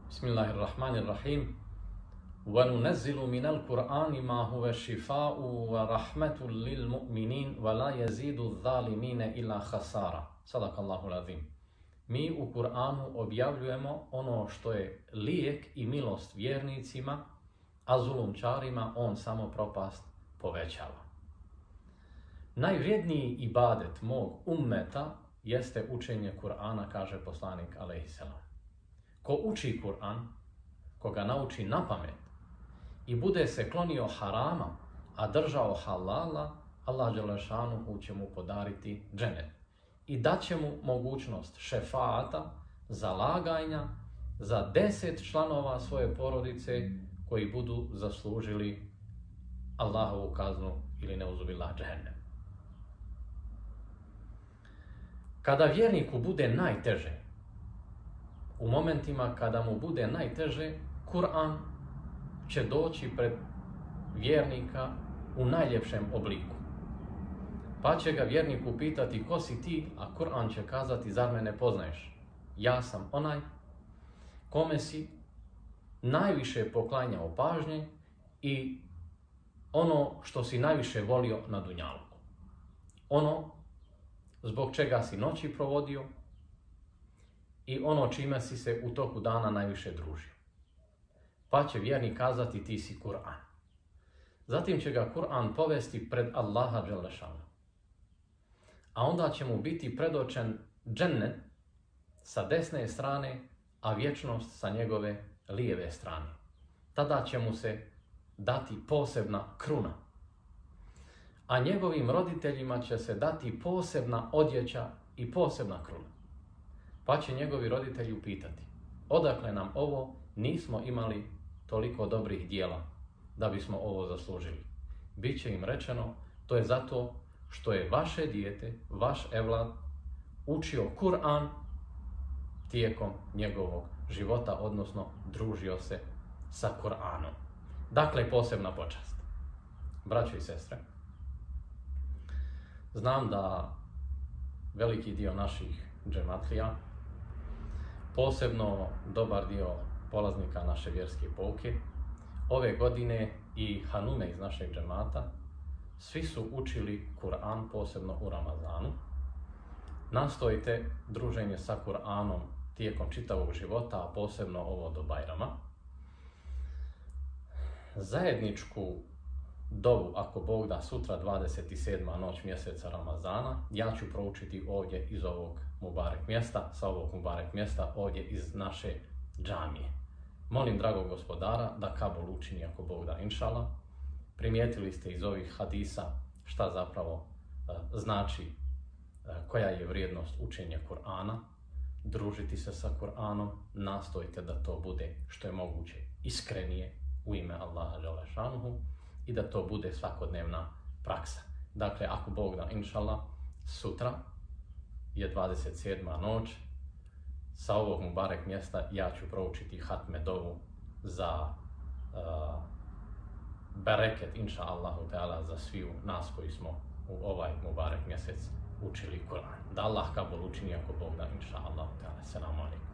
Bismillahirrahmanirrahim. وَنُنَزِّلُ مِنَ الْقُرْآنِ مَا هُوَ شِفَاءٌ وَرَحْمَةٌ لِلْمُؤْمِنِينَ وَلَا يَزِيدُ الظَّالِمِينَ إِلَّا خَسَارًا. Sadakallahu l'azim. Mi u Kur'anu objavljujemo ono što je lijek i milost vjernicima, a zulumčarima on samo propast povećava. Najvrijedniji ibadet mog ummeta jeste učenje Kur'ana, kaže poslanik alejhiselam. Ko uči Kur'an, ko ga nauči na pamet i bude se klonio harama, a držao halala, Allah dželešanuhu će mu podariti dženet i daće mu mogućnost šefaata, zalaganja za 10 članova svoje porodice koji budu zaslužili Allahovu kaznu ili neuzubillah džehennem. Kada vjerniku bude najteže, u momentima kada mu bude najteže, Kur'an će doći pred vjernika u najljepšem obliku. Pa će ga vjernik upitati ko si ti, a Kur'an će kazati zar me ne poznaješ? Ja sam onaj kome si najviše poklanjao pažnje i ono što si najviše volio na dunjaluku. Ono zbog čega si noći provodio i ono čime si se u toku dana najviše družio. Pa će vjernik kazati ti si Kur'an. Zatim će ga Kur'an povesti pred Allaha dželešanu. A onda će mu biti predočen džennet sa desne strane, a vječnost sa njegove lijeve strane. Tada će mu se dati posebna kruna. A njegovim roditeljima će se dati posebna odjeća i posebna kruna. Pa će njegovi roditelji upitati, odakle nam ovo, nismo imali toliko dobrih dijela da bismo ovo zaslužili. Biće im rečeno, to je zato što je vaše dijete, vaš evlad, učio Kur'an tijekom njegovog života, odnosno družio se sa Kur'anom. Dakle, posebna počast. Braćo i sestre, znam da veliki dio naših džematlija, posebno dobar dio polaznika naše vjerske pouke, ove godine i hanume iz našeg džemata, svi su učili Kur'an, posebno u Ramazanu. Nastojite druženje sa Kur'anom tijekom čitavog života, a posebno ovo do Bajrama. Zajedničku dovu, ako Bog da, sutra 27. noć mjeseca Ramazana, ja ću proučiti ovdje iz ovog Mubarek mjesta, sa ovog Mubarek mjesta, ovdje iz naše džamije. Molim dragog gospodara da Kabul učini, ako Bog da, inšala. Primijetili ste iz ovih hadisa šta zapravo znači, koja je vrijednost učenja Kur'ana, družiti se sa Kur'anom, nastojite da to bude što je moguće iskrenije u ime Allaha dželešanuhu i da to bude svakodnevna praksa. Dakle, ako Bog da, inšala, sutra je 27. noć, sa ovog Mubarek mjesta ja ću proučiti hatme dovu za bereket, inša Allahu Teala, za sviju nas koji smo u ovaj Mubarek mjesec učili Kur'an. Da Allah Kabul učini, ako Bog da, inša Allahu Teala. Selamu alaikum.